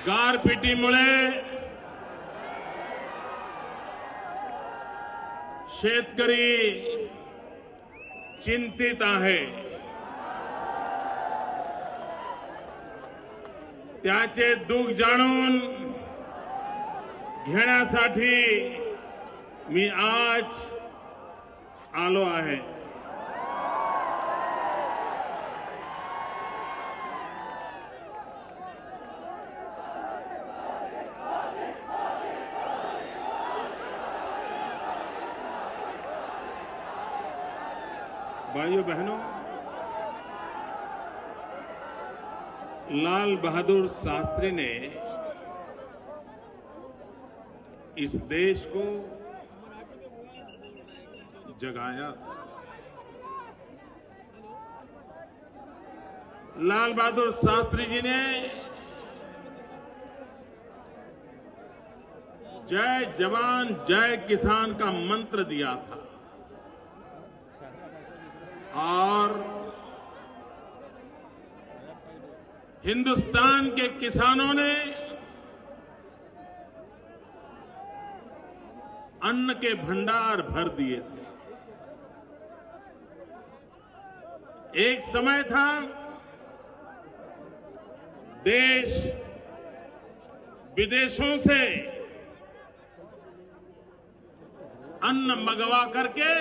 गारपिटीमुळे शेतकरी चिंतित आहे. त्याचे दुःख जाणून घेण्यासाठी मी आज आलो आहे. भाइयों बहनों, लाल बहादुर शास्त्री ने इस देश को जगाया था. लाल बहादुर शास्त्री जी ने जय जवान जय किसान का मंत्र दिया था और हिंदुस्तान के किसानों ने अन्न के भंडार भर दिए थे. एक समय था देश विदेशों से अन्न मंगवा करके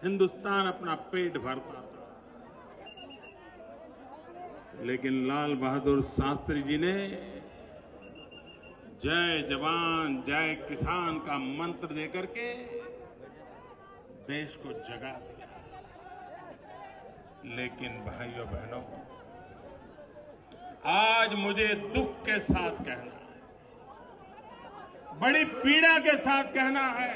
हिंदुस्तान अपना पेट भरता था. लेकिन लाल बहादुर शास्त्री जी ने जय जवान जय किसान का मंत्र देकर के देश को जगा दिया. लेकिन भाइयों बहनों, आज मुझे दुख के साथ कहना है, बड़ी पीड़ा के साथ कहना है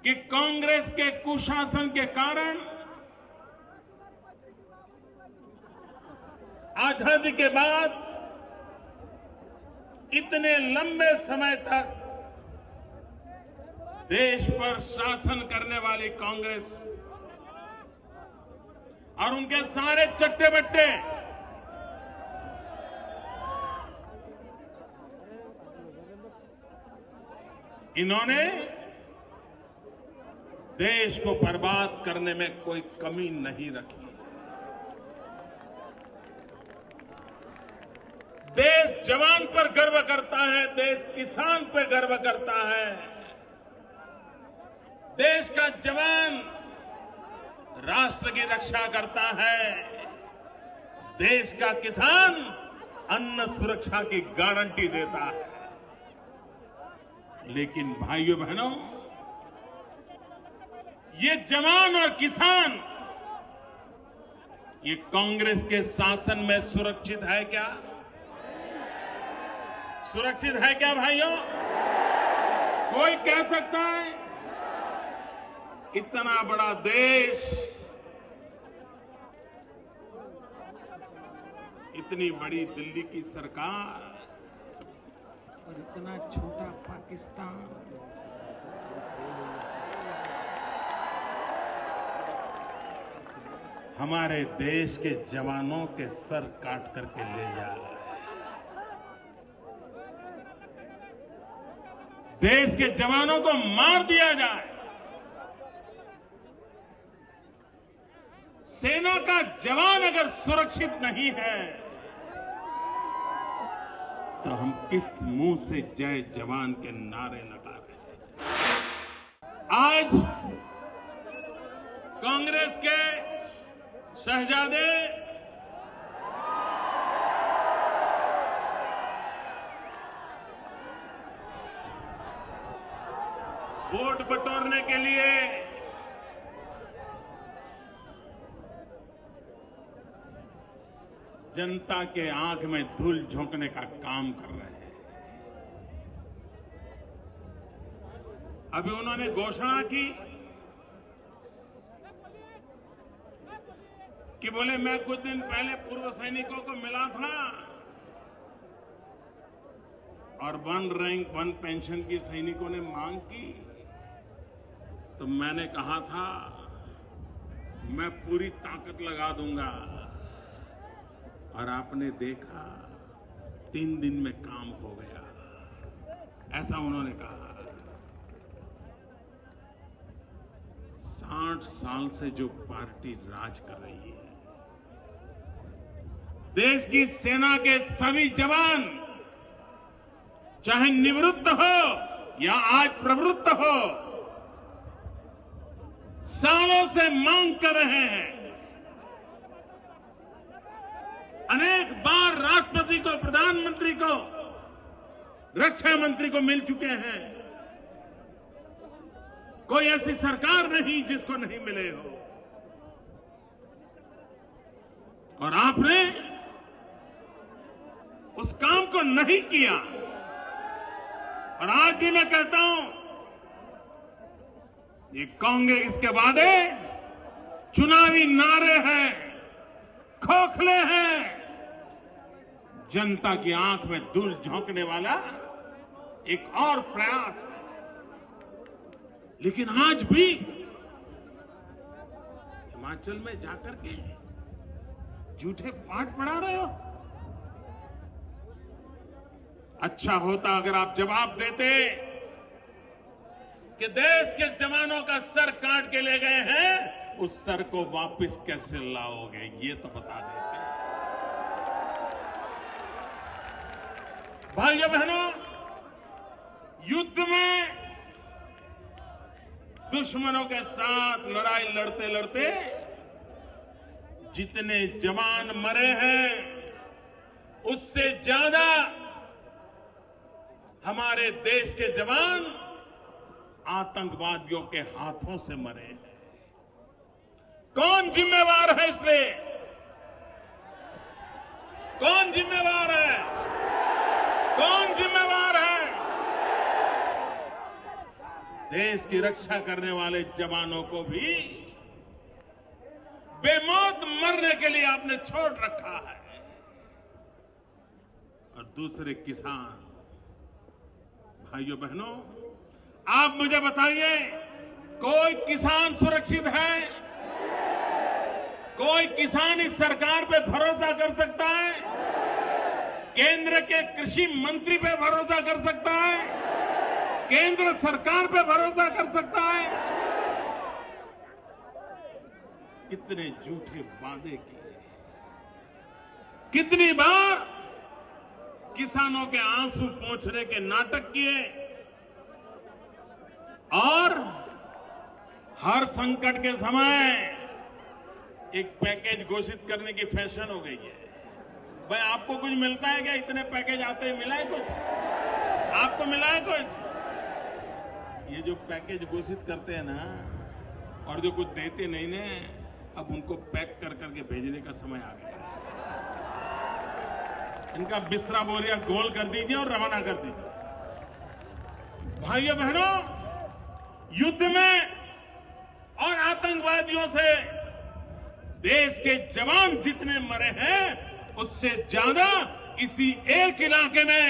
कि कांग्रेस के कुशासन के कारण आजादी के बाद इतने लंबे समय तक देश पर शासन करने वाली कांग्रेस और उनके सारे चट्टे बट्टे इन्होंने देश को बर्बाद करने में कोई कमी नहीं रखी. देश जवान पर गर्व करता है, देश किसान पर गर्व करता है. देश का जवान राष्ट्र की रक्षा करता है. देश का किसान अन्न सुरक्षा की गारंटी देता है. लेकिन भाइयों बहनों, ये जवान और किसान ये कांग्रेस के शासन में सुरक्षित है क्या? सुरक्षित है क्या भाइयों? कोई कह सकता है? इतना बड़ा देश, इतनी बड़ी दिल्ली की सरकार और इतना छोटा पाकिस्तान, हमारे देश के जवानों के सर काट करके ले जा रहा है. देश के जवानों को मार दिया जाए. सेना का जवान अगर सुरक्षित नहीं है तो हम किस मुंह से जय जवान के नारे लगा रहे हैं? आज कांग्रेस के शहजादे वोट बटोरने के लिए जनता के आंख में धूल झोंकने का काम कर रहे हैं. अभी उन्होंने घोषणा की कि बोले मैं कुछ दिन पहले पूर्व सैनिकों को मिला था और 1 रैंक 1 पेंशन की सैनिकों ने मांग की, तो मैंने कहा था मैं पूरी ताकत लगा दूंगा और आपने देखा 3 दिन में काम हो गया, ऐसा उन्होंने कहा। 60 साल से जो पार्टी राज कर रही है, देश की सेना के सभी जवान, चाहे निवृत्त हो या आज प्रवृत्त हो, सालों से मांग कर रहे हैं। अनेक बार राष्ट्रपति को, प्रधानमंत्री को, रक्षा मंत्री को मिल चुके हैं। कोई ऐसी सरकार नहीं जिसको नहीं मिले हो। और आपने उस काम को नहीं किया। और आज भी मैं कहता हूं, ये कांग्रेस के वादे चुनावी नारे हैं, खोखले हैं, जनता की आंख में धूल झोंकने वाला एक और प्रयास है। लेकिन आज भी हिमाचल में जाकर के झूठे पाठ पढ़ा रहे हो। अच्छा होता अगर आप जवाब देते कि देश के जवानों का सर काट के ले गए हैं, उस सर को वापस कैसे लाओगे, ये तो बता देते। भाइयों बहनों, युद्ध में दुश्मनों के साथ लड़ाई लड़ते लड़ते जितने जवान मरे हैं, उससे ज्यादा हमारे देश के जवान आतंकवादियों के हाथों से मरे हैं। कौन जिम्मेवार है इसलिए? कौन जिम्मेवार है? कौन जिम्मेवार है? देश की रक्षा करने वाले जवानों को भी बेमौत मरने के लिए आपने छोड़ रखा है। और दूसरे किसान भाइयों बहनों, आप मुझे बताइए, कोई किसान सुरक्षित है? कोई किसान इस सरकार पे भरोसा कर सकता है? केंद्र के कृषि मंत्री पे भरोसा कर सकता है? केंद्र सरकार पे भरोसा कर सकता है? कितने झूठे वादे किए, कितनी बार किसानों के आंसू पोंछने के नाटक किए, और हर संकट के समय एक पैकेज घोषित करने की फैशन हो गई है। भाई आपको कुछ मिलता है क्या? इतने पैकेज आते हैं, मिला है कुछ? आपको मिला है कुछ? ये जो पैकेज घोषित करते हैं ना, और जो कुछ देते नहीं ना, अब उनको पैक कर करके भेजने का समय आ गया। इनका बिस्तरा बोरिया गोल कर दीजिए और रवाना कर दीजिए। भाइयों बहनों, युद्ध में और आतंकवादियों से देश के जवान जितने मरे हैं, उससे ज्यादा इसी एक इलाके में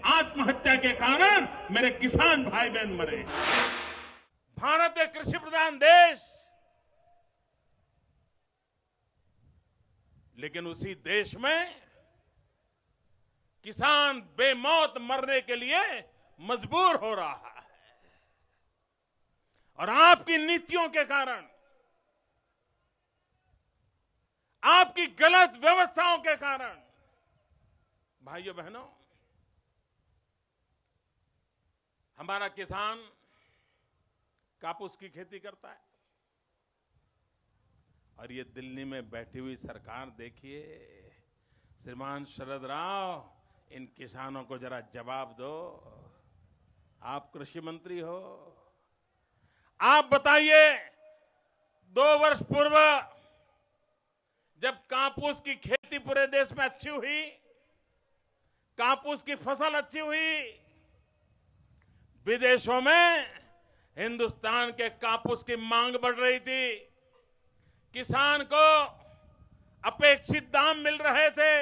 आत्महत्या के कारण मेरे किसान भाई बहन मरे। भारत एक कृषि प्रधान देश, लेकिन उसी देश में किसान बेमौत मरने के लिए मजबूर हो रहा है। और आपकी नीतियों के कारण, आपकी गलत व्यवस्थाओं के कारण, भाइयों बहनों, हमारा किसान कापूस की खेती करता है। और ये दिल्ली में बैठी हुई सरकार देखिए, श्रीमान शरद राव, इन किसानों को जरा जवाब दो। आप कृषि मंत्री हो, आप बताइए, 2 वर्ष पूर्व जब कापूस की खेती पूरे देश में अच्छी हुई, कापूस की फसल अच्छी हुई, विदेशों में हिंदुस्तान के कापूस की मांग बढ़ रही थी, किसान को अपेक्षित दाम मिल रहे थे,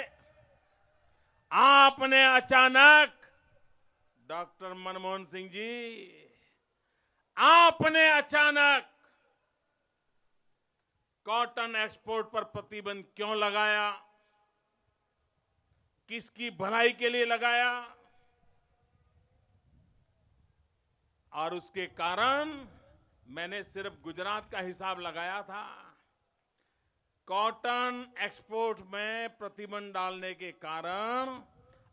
आपने अचानक, डॉक्टर मनमोहन सिंह जी, आपने अचानक कॉटन एक्सपोर्ट पर प्रतिबंध क्यों लगाया? किसकी भलाई के लिए लगाया, और उसके कारण मैंने सिर्फ गुजरात का हिसाब लगाया था। कॉटन एक्सपोर्ट में प्रतिबंध डालने के कारण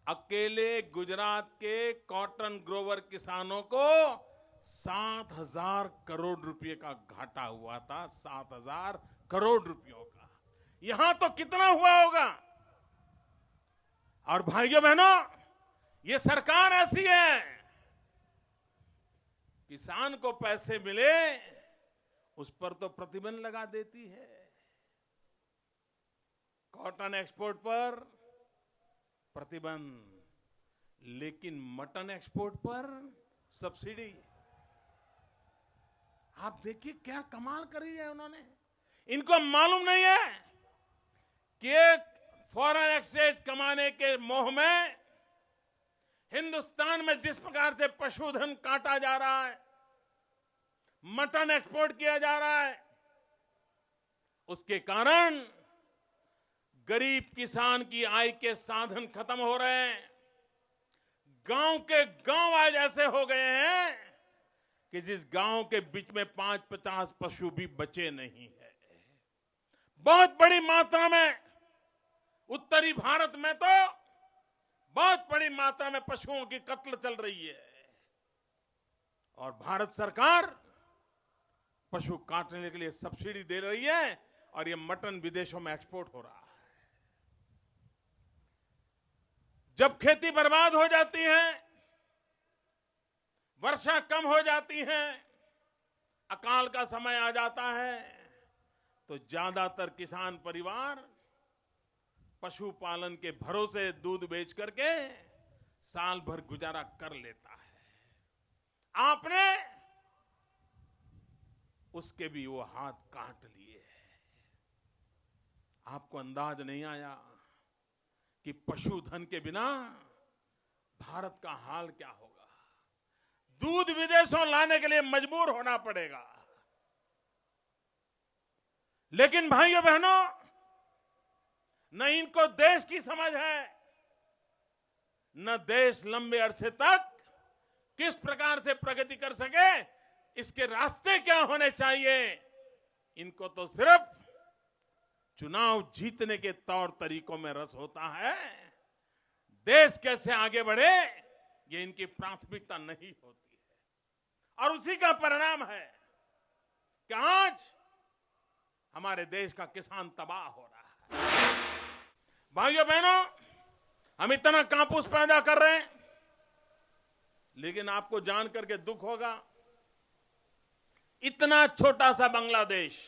अकेले गुजरात के कॉटन ग्रोवर किसानों को 7,000 करोड़ रुपए का घाटा हुआ था। 7,000 करोड़ रुपयों का। यहां तो कितना हुआ होगा। और भाइयों बहनों, ये सरकार ऐसी है, किसान को पैसे मिले उस पर तो प्रतिबंध लगा देती है। कॉटन एक्सपोर्ट पर प्रतिबंध, लेकिन मटन एक्सपोर्ट पर सब्सिडी। आप देखिए क्या कमाल करी है उन्होंने। इनको मालूम नहीं है कि फॉरेन एक्सचेंज कमाने के मोह में हिंदुस्तान में जिस प्रकार से पशुधन काटा जा रहा है, मटन एक्सपोर्ट किया जा रहा है, उसके कारण गरीब किसान की आय के साधन खत्म हो रहे हैं। गांव के गांव आज ऐसे हो गए हैं कि जिस गांव के बीच में 5-50 पशु भी बचे नहीं है। बहुत बड़ी मात्रा में उत्तरी भारत में तो बहुत बड़ी मात्रा में पशुओं की कत्ल चल रही है, और भारत सरकार पशु काटने के लिए सब्सिडी दे रही है, और ये मटन विदेशों में एक्सपोर्ट हो रहा है। जब खेती बर्बाद हो जाती है, वर्षा कम हो जाती है, अकाल का समय आ जाता है, तो ज्यादातर किसान परिवार पशुपालन के भरोसे दूध बेच करके साल भर गुजारा कर लेता है। आपने उसके भी वो हाथ काट लिए हैं। आपको अंदाज नहीं आया कि पशुधन के बिना भारत का हाल क्या होगा। दूध विदेशों लाने के लिए मजबूर होना पड़ेगा। लेकिन भाइयों बहनों, न इनको देश की समझ है, न देश लंबे अरसे तक किस प्रकार से प्रगति कर सके, इसके रास्ते क्या होने चाहिए। इनको तो सिर्फ चुनाव जीतने के तौर तरीकों में रस होता है। देश कैसे आगे बढ़े, ये इनकी प्राथमिकता नहीं होती है। और उसी का परिणाम है कि आज हमारे देश का किसान तबाह हो रहा है। भाइयों बहनों, हम इतना कापूस पैदा कर रहे हैं, लेकिन आपको जान करके दुख होगा, इतना छोटा सा बांग्लादेश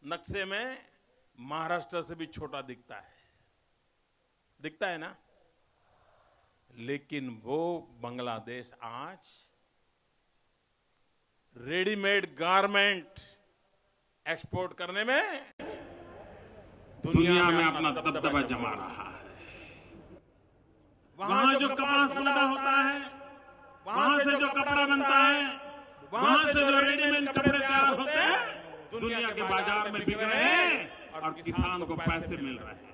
नक्शे में महाराष्ट्र से भी छोटा दिखता है ना, लेकिन वो बांग्लादेश आज रेडीमेड गारमेंट एक्सपोर्ट करने में दुनिया में अपना दबदबा जमा रहा है। वहां जो कपास पैदा होता है, वहां से जो कपड़ा बनता है, वहां से जो रेडीमेड कपड़े तैयार होते हैं, दुनिया के बाजार में बिक रहे हैं और किसान को पैसे मिल रहे हैं।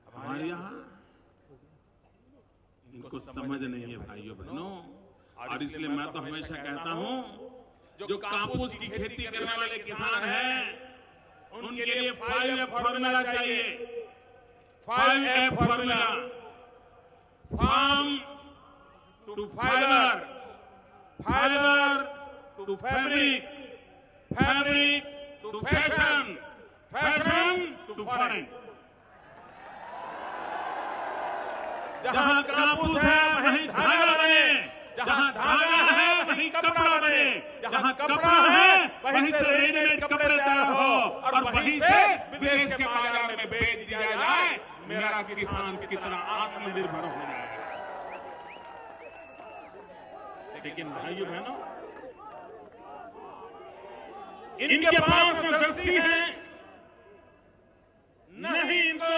हमारे यहाँ इनको समझ नहीं है भाइयों बहनों। और इसलिए मैं तो हमेशा कहता हूं, जो कापूस की खेती करने वाले किसान हैं, उनके लिए 5F फॉर्मूला चाहिए। 5F formula, farm to fibre, fibre to fabric, fabric to fashion, fashion to foreign. जहां कापूस है वहीं धागा बने, जहां धागा है वहीं कपड़ा बने, जहां कपड़ा है वहीं से रेडीमेड कपड़े तैयार हो और वहीं से विदेश के बाजार में बेच दिया जाए। मेरा किसान कितना आत्मनिर्भर हो जाएगा। लेकिन भाइयों बहनों, इनके पास तो दृष्टि है नहीं, इनको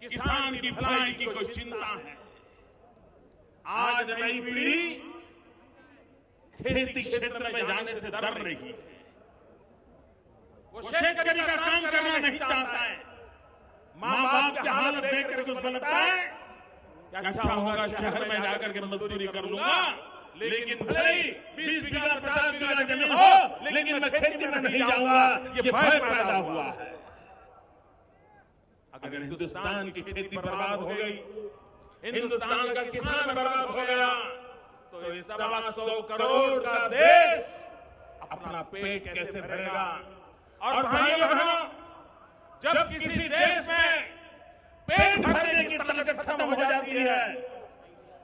किसान की भलाई की कोई चिंता है। आज नई पीढ़ी खेती क्षेत्र में जाने से डर रही है। वो शेतकरी का काम करना नहीं चाहता है। माँ बाप की हालत देख करके उसको लगता है कि अच्छा होगा शहर में जाकर के मजदूरी कर लूंगा, लेकिन भले ही 20 बीघा 50 बीघा जमीन हो, लेकिन मैं खेती में नहीं जाऊंगा, ये भय पैदा हुआ है। अगर हिंदुस्तान की खेती बर्बाद हो गई, हिंदुस्तान का किसान बर्बाद हो गया, तो ये 125 करोड़ का देश अपना पेट कैसे भरेगा? और भाइयों बहनों, जब किसी देश में पेट भरने की ताकत खत्म हो जाती है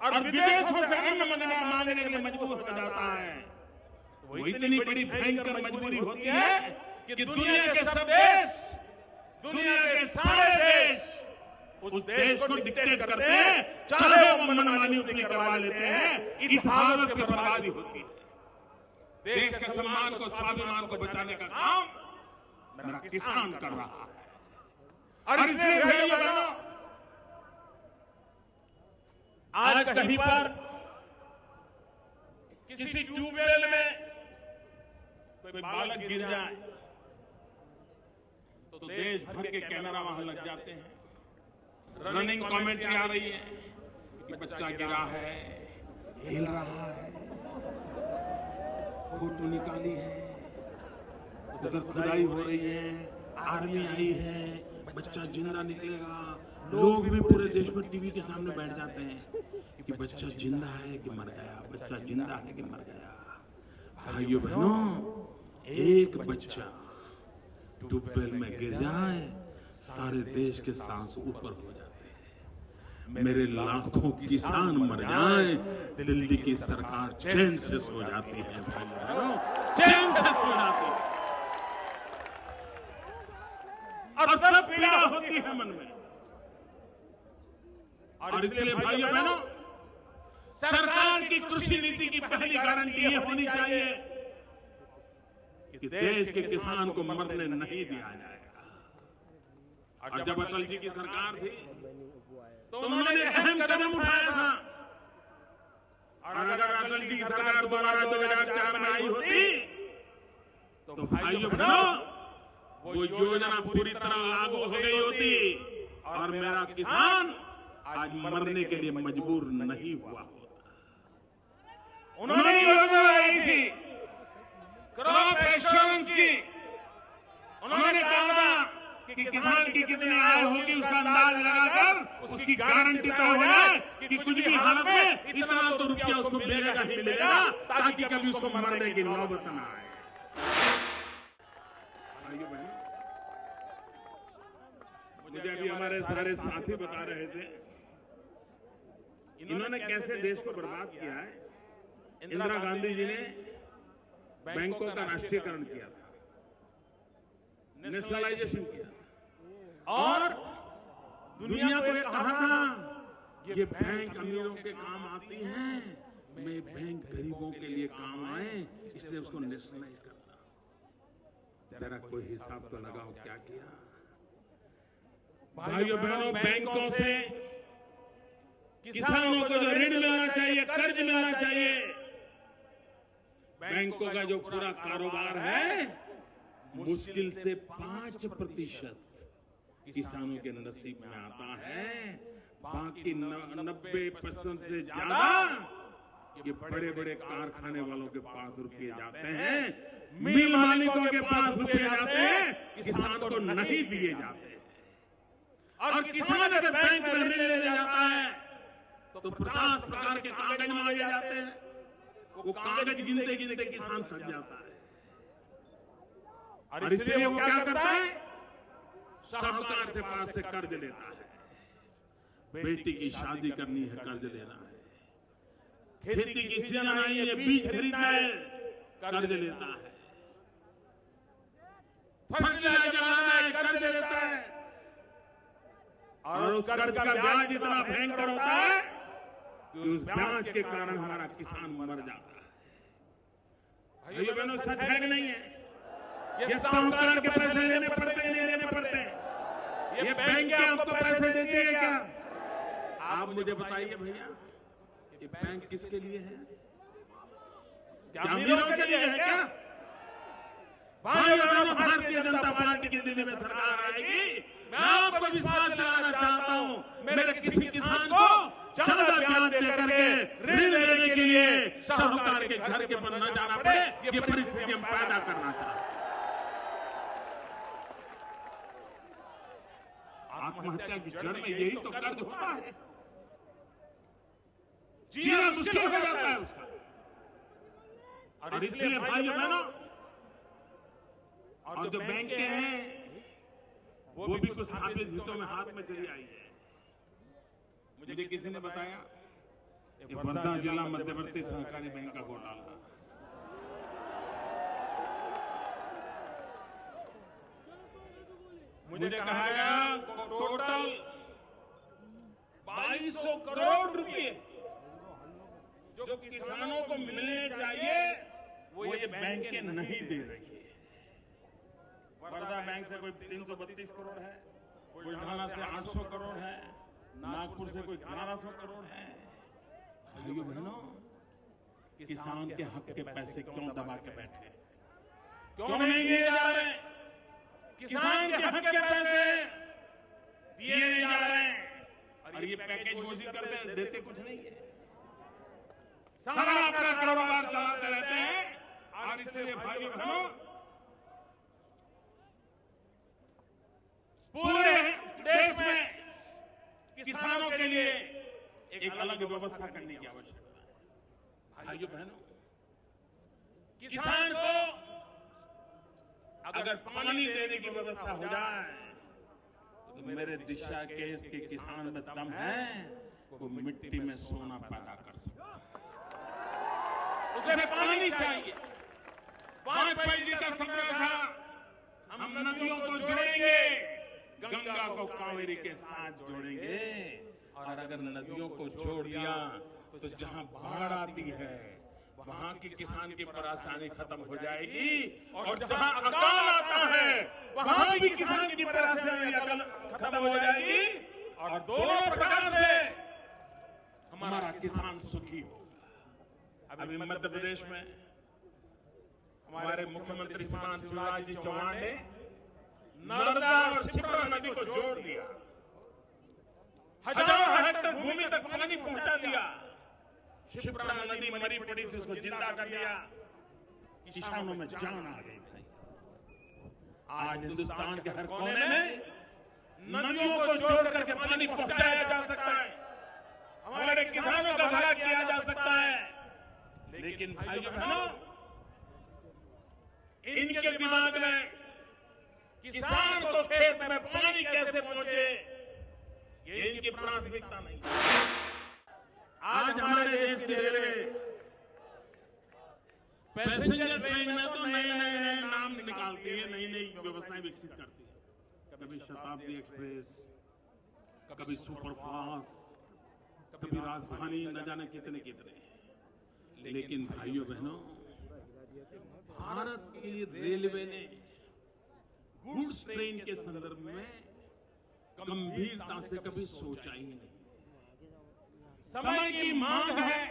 और विदेशों से अन्न मांगने के लिए मजबूर हो जाता है, वो इतनी बड़ी भयंकर मजबूरी होती है कि दुनिया के सब देश, दुनिया के सारे देश उस देश को डिक्टेट करते हैं, चाहे वो मनमानी अपनी करवा लेते हैं, इस हालत की बर्बादी होती है। देश के सम्मान को, स्वाभिमान को बचाने का काम मेरा किसान कर रहा है। और इसलिए भाइयों बहनों, आज कहीं पर किसी ट्यूबवेल में कोई बालक गिर जाए तो देश भर के कैमरा वहां लग जाते हैं, रनिंग कमेंट्री आ रही है कि बच्चा गिरा है, हिल रहा है, फोटो निकाली है, उधर खुदाई हो रही है, आर्मी आई है, बच्चा जिंदा निकलेगा। लोग भी पूरे देश में टीवी के सामने बैठ जाते हैं कि बच्चा जिंदा है कि मर गया, बच्चा जिंदा है कि मर गया। भाइयों बहनों, एक बच्चा ट्यूबवेल में गिर जाए, सारे देश के सांस ऊपर हो जाते हैं। मेरे लाखों किसान मर जाए, दिल्ली की सरकार चैन से सो जाती है। भाइयों बहनों, चैन से सो जाती है और सब पीड़ा होती है मन में। और इसलिए भाइयों बहनों, सरकार की कृषि नीति की पहली गारंटी ये होनी चाहिए कि देश के किसान को मरने नहीं दिया जाएगा। और जब अटल जी की सरकार थी तो उन्होंने अहम कदम उठाया था। और अगर अटल जी की सरकार दोबारा 2004 में आई होती तो भाइयों बहनों, वो योजना पूरी तरह लागू हो गई होती और मेरा किसान आज मरने के लिए मजबूर नहीं हुआ होता। उन्होंने योजना लाई थी क्रॉप इंश्योरेंस की। उन्होंने कहा कि किसान की कितनी आय होगी उसका अंदाज लगाकर उसकी गारंटी तय हो जाए कि कुछ भी हालत में इतना तो रुपया उसको मिलेगा ही मिलेगा, ताकि कभी उसको मरने की नौबत न आए। मुझे अभी हमारे सारे साथी बता रहे थे इन्होंने कैसे देश को बर्बाद किया है। इंदिरा गांधी जी ने बैंकों का राष्ट्रीयकरण किया था, नेशनलाइजेशन किया था और दुनिया को कहा था ये बैंक अमीरों के काम आती हैं, मैं बैंक गरीबों के लिए काम आए, इसलिए उसको नेशनलाइज करना। जरा कोई हिसाब तो लगाओ क्या किया। भाइयों बहनों, बैंकों से किसानों को जो ऋण मिलना चाहिए, कर्ज मिलना चाहिए, बैंकों का जो पूरा कारोबार है मुश्किल से 5% किसानों के नसीब में आता है। बाकी 90% से ज्यादा ये बड़े बड़े कारखाने वालों के पास रुपये जाते हैं, मिल मालिकों के पास रुपये जाते हैं, किसान को नहीं दिए जाते। और किसान अगर बैंक में ऋण लेने जाता है तो 50 प्रकार के कागज मांगे जाते हैं। वो कागज गिनते गिनते किसान थक जाता है और इसलिए वो क्या करता है, साहूकार से पास से कर्ज लेता है। बेटी की शादी करनी है, कर्ज लेना है। खेती की सीजन आई है, बीज खरीदना है, कर्ज लेता है। फर्टिलाइजर लाना है, कर्ज लेता है। और उस कर्ज का ब्याज इतना भयंकर होता है कि उस ब्याज के कारण हमारा किसान मर जाता है। भाइयों बहनों, सच है कि नहीं है? ये साहूकार के पैसे लेने पड़ते हैं, नहीं लेने पड़ते हैं? ये बैंक क्या आपको पैसे देती है क्या? आप मुझे बताइए भैया, ये बैंक किसके लिए है? क्या अमीरों के लिए है क्या? भाइयों बहनों, भारतीय जनता पार्टी की दिल्ली में सरकार आएगी, मैं आपको विश्वास दिलाना चाहता हूं, मेरे किसी किसान को ज्यादा ब्याज दे करके ऋण लेने के लिए साहूकार के घर के पर न जाना पड़े, ये परिस्थिति हम पैदा करना चाहते हैं। आत्महत्या की जड़ में यही तो कर्ज होता है, जीना मुश्किल हो जाता है उसका। और इसलिए भाइयों बहनों, और जो बैंकें हैं वो भी कुछ स्थापित हितों में हाथ में चली आई है। मुझे किसी ने बताया कि वर्धा जिला मध्यवर्ती सहकारी बैंक का घोटाला, मुझे कहा गया टोटल 2200 करोड़ रुपए जो किसानों को मिलने चाहिए वो ये बैंकें नहीं दे रही है। वर्धा बैंक से कोई 332 करोड़ है, बुल्ढाना से 800 करोड़ है, नागपुर से कोई 1100 करोड़ है। भाइयों बहनों, किसान के हक के पैसे क्यों दबा के बैठे, क्यों नहीं दिए जा रहे? किसान के हक के पैसे दिए नहीं जा रहे हैं और ये पैकेज घोषित करते हैं, देते कुछ नहीं है, सारा अपना कारोबार चलाते रहते हैं। और इसलिए भाइयों बहनों, पूरे देश में किसानों के लिए एक अलग व्यवस्था करने की आवश्यकता है। भाइयों बहनों, किसान को अगर पानी देने की व्यवस्था हो जाए तो मेरे दिशा केस के किसान में दम है, वो मिट्टी में सोना पैदा कर सकता है। उसे पानी चाहिए। वाजपेयी जी का सपना था हम नदियों को जोड़ेंगे, गंगा को कावेरी के साथ जोड़ेंगे। और अगर नदियों को जोड़ दिया तो जहां बाढ़ आती है वहां की किसान की परेशानी खत्म हो जाएगी, और जहां अकाल आता है वहां भी किसान की परेशानी खत्म हो जाएगी। और दोनों प्रकार से हमारा किसान सुखी होगा। अभी मध्य प्रदेश में हमारे मुख्यमंत्री श्रीमान शिवराज जी चौहान ने नर्मदा और शिप्रा नदी को जोड़ दिया, हजारों हेक्टेयर भूमि तक पानी पहुंचा दिया। शिप्रा नदी मरी पड़ी थी, उसको जिंदा कर दिया, किसानों में जान आ गई। आज हिंदुस्तान के हर कोने में नदियों को जोड़ करके पानी पहुंचाया जा सकता है, हमारे किसानों का भला किया जा सकता है। लेकिन भाइयों बहनों, इनके दिमाग में किसान को खेत में पानी कैसे पहुंचे, ये इनकी प्राथमिकता नहीं। आज हमारे देश की रेलवे पैसेंजर ट्रेन में तो नए नए नाम निकालती है, नई नई व्यवस्थाएं विकसित करती है। कभी शताब्दी एक्सप्रेस, कभी सुपरफास्ट, कभी राजधानी, न जाने कितने कितने। लेकिन भाइयों बहनों, भारत की रेलवे ने गुड्स ट्रेन के संदर्भ में गंभीरता से कभी सोचा ही नहीं। समय की मांग है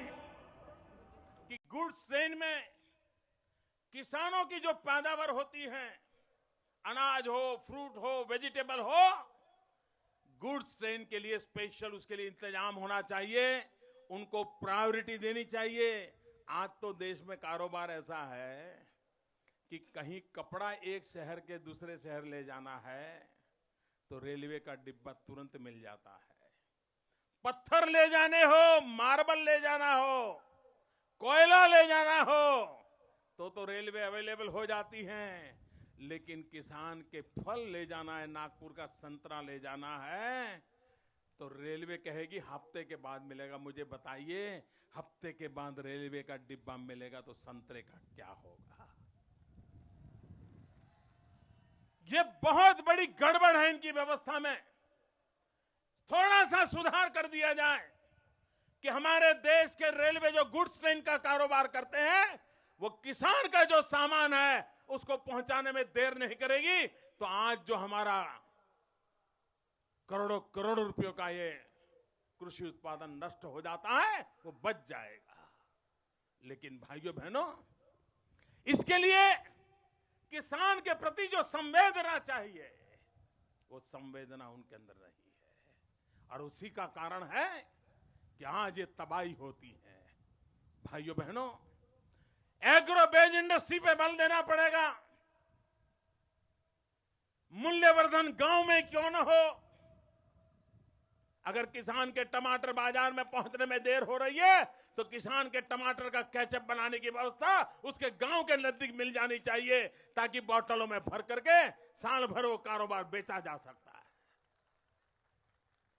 कि गुड्स ट्रेन में किसानों की जो पैदावार होती है, अनाज हो, फ्रूट हो, वेजिटेबल हो, गुड्स ट्रेन के लिए स्पेशल उसके लिए इंतजाम होना चाहिए, उनको प्रायोरिटी देनी चाहिए। आज तो देश में कारोबार ऐसा है कि कहीं कपड़ा एक शहर के दूसरे शहर ले जाना है तो रेलवे का डिब्बा तुरंत मिल जाता है। पत्थर ले जाने हो, मार्बल ले जाना हो, कोयला ले जाना हो तो रेलवे अवेलेबल हो जाती हैं। लेकिन किसान के फल ले जाना है, नागपुर का संतरा ले जाना है, तो रेलवे कहेगी हफ्ते के बाद मिलेगा। मुझे बताइए, हफ्ते के बाद रेलवे का डिब्बा मिलेगा तो संतरे का क्या होगा? ये बहुत बड़ी गड़बड़ है इनकी व्यवस्था में। थोड़ा सा सुधार कर दिया जाए कि हमारे देश के रेलवे जो गुड्स ट्रेन का कारोबार करते हैं, वो किसान का जो सामान है उसको पहुंचाने में देर नहीं करेगी, तो आज जो हमारा करोड़ों करोड़ों रुपयों का ये कृषि उत्पादन नष्ट हो जाता है वो बच जाएगा। लेकिन भाइयों बहनों, इसके लिए किसान के प्रति जो संवेदना चाहिए वो संवेदना उनके अंदर नहीं है, और उसी का कारण है कि आज ये तबाही होती है। भाइयों बहनों, एग्रो बेस्ड इंडस्ट्री पे बल देना पड़ेगा। मूल्यवर्धन गांव में क्यों न हो। अगर किसान के टमाटर बाजार में पहुंचने में देर हो रही है तो किसान के टमाटर का केचप बनाने की व्यवस्था उसके गांव के नजदीक मिल जानी चाहिए, ताकि बोतलों में भर करके साल भर वो कारोबार बेचा जा सकता है।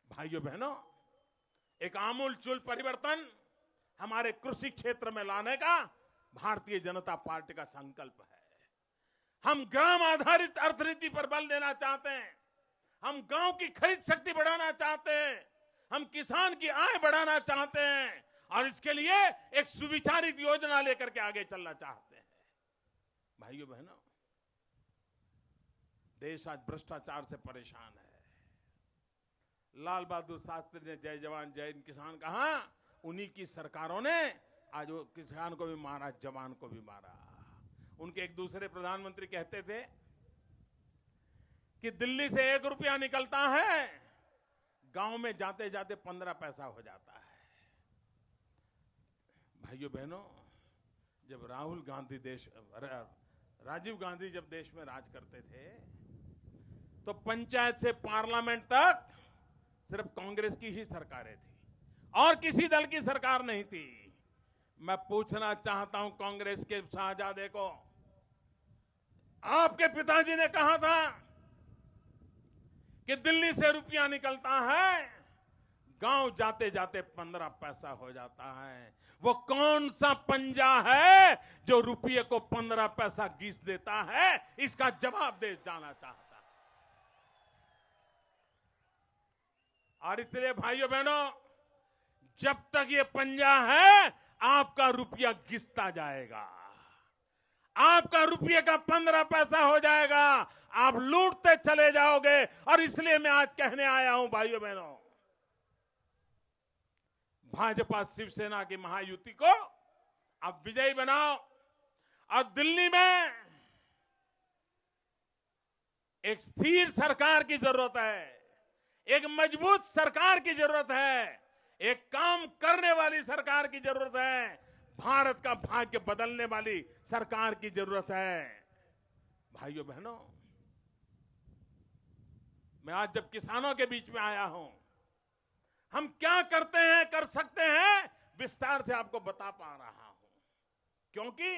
भाइयों बहनों, एक आमूलचूल परिवर्तन हमारे कृषि क्षेत्र में लाने का भारतीय जनता पार्टी का संकल्प है। हम ग्राम आधारित अर्थनीति पर बल देना चाहते हैं। हम गांव की खरीद शक्ति बढ़ाना चाहते हैं। हम किसान की आय बढ़ाना चाहते हैं, और इसके लिए एक सुविचारित योजना लेकर के आगे चलना चाहते हैं। भाइयों बहनों, देश आज भ्रष्टाचार से परेशान है। लाल बहादुर शास्त्री ने जय जवान जय किसान कहा, उन्हीं की सरकारों ने आज वो किसान को भी मारा, जवान को भी मारा। उनके एक दूसरे प्रधानमंत्री कहते थे कि दिल्ली से 1 रुपया निकलता है, गांव में जाते जाते 15 पैसा हो जाता है। भाइयों बहनों, जब राजीव गांधी जब देश में राज करते थे तो पंचायत से पार्लियामेंट तक सिर्फ कांग्रेस की ही सरकारें थी और किसी दल की सरकार नहीं थी। मैं पूछना चाहता हूं कांग्रेस के शाहजादे को, आपके पिताजी ने कहा था कि दिल्ली से रुपया निकलता है, गांव जाते जाते 15 पैसा हो जाता है। वो कौन सा पंजा है जो रुपये को 15 पैसा घिस देता है? इसका जवाब देश जाना चाहता है। और इसलिए भाइयों बहनों, जब तक ये पंजा है आपका रुपया घिसता जाएगा, आपका रुपये का 15 पैसा हो जाएगा, आप लूटते चले जाओगे। और इसलिए मैं आज कहने आया हूं भाइयों बहनों, भाजपा शिवसेना की महायुति को आप विजयी बनाओ, और दिल्ली में एक स्थिर सरकार की जरूरत है, एक मजबूत सरकार की जरूरत है, एक काम करने वाली सरकार की जरूरत है, भारत का भाग्य बदलने वाली सरकार की जरूरत है। भाइयों बहनों, मैं आज जब किसानों के बीच में आया हूं, हम क्या करते हैं, कर सकते हैं, विस्तार से आपको बता पा रहा हूं, क्योंकि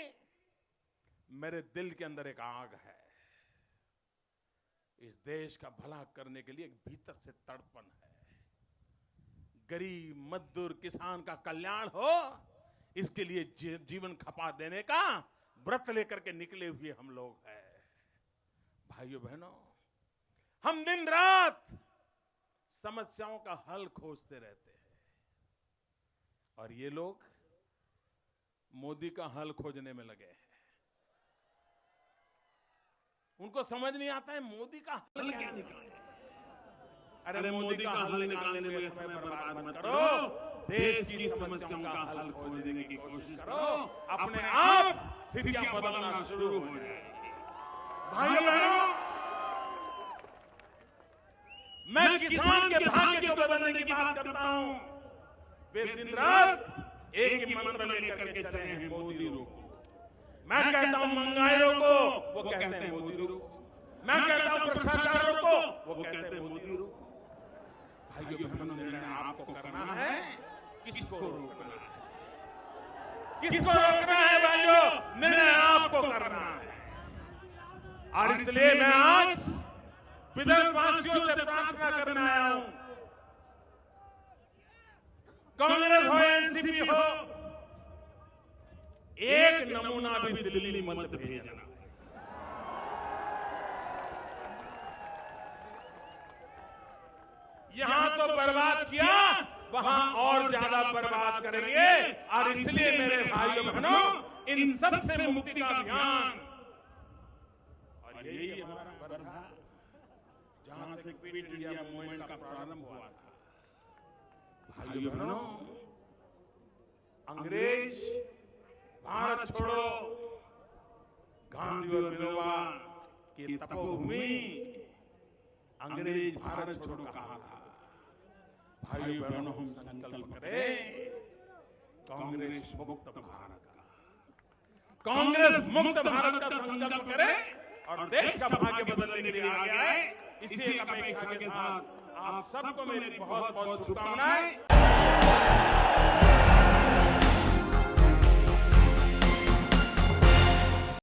मेरे दिल के अंदर एक आग है। इस देश का भला करने के लिए एक भीतर से तड़पन है। गरीब मजदूर किसान का कल्याण हो, इसके लिए जीवन खपा देने का व्रत लेकर के निकले हुए हम लोग हैं। भाइयों बहनों, हम दिन रात समस्याओं का हल खोजते रहते हैं, और ये लोग मोदी का हल खोजने में लगे हैं। उनको समझ नहीं आता है मोदी का हल क्या निकाले। अरे मोदी का हल निकालने में समय बर्बाद मत करो, देश की समस्याओं का हल खोजने की कोशिश करो, अपने आप स्थितियां बदलना शुरू हो जाएगी। भाइयों बहनों, मैं किसान के भाग्य को बदलने की बात करता हूं। वे दिन रात एक ही मंत्र लेकर के चले हैं, मोदी रोको। मैं कहता हूं महंगाई रोको, वो कहते हैं मोदी रोको। मैं कहता हूं भ्रष्टाचार रोको, वो कहते हैं मोदी रोको। भाइयों बहनों, निर्णय आपको करना है, किसको रोकना है, किसको रोकना है। भाइयों, निर्णय आपको करना है। और इसलिए मैं आज विदर्भवासियों से प्रार्थना करने आया हूं, कांग्रेस हो, एनसीपी हो, एक नमूना भी दिल्ली मत भेजना। यहां तो बर्बाद किया, वहां और ज्यादा बर्बाद करेंगे। और इसलिए मेरे भाइयों बहनों, इन सब से मुक्ति का अभियान, और यही हमारा वर्धा, जहां से क्विट इंडिया मूवमेंट का प्रारंभ हुआ था। भाइयों बहनों, अंग्रेज भारत छोड़ो, गांधी और विनोबा की तपोभूमि अंग्रेज भारत छोड़ो कहा था। भाइयों बहनों, हम संकल्प करें कांग्रेस मुक्त भारत का, कांग्रेस मुक्त भारत का संकल्प करें और देश का भाग्य बदलने के लिए आगे आए। इसी एक अपेक्षा के साथ आप सबको मेरी बहुत बहुत शुभकामनाएं।